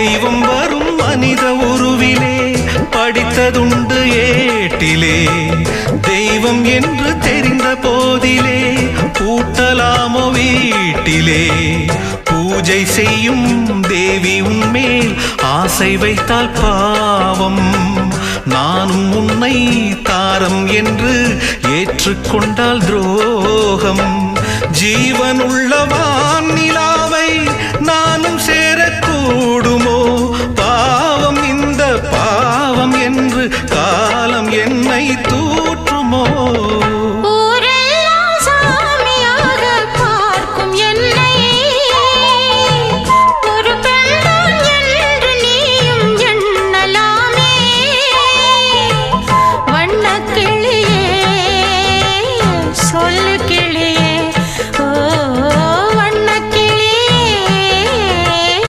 தெய்வம் வரும் மனித உருவிலே படித்ததுண்டு ஏட்டிலே. தெய்வம் என்று தெரிந்த போதிலே பூட்டலாமோ வீட்டிலே. பூஜை செய்யும் தேவி உன்மேல் ஆசை வைத்தால் பாவம். நானும் உன்னை தாரம் என்று ஏற்றுக்கொண்டால் துரோகம். ஜீவனுள்ள வானிலாவை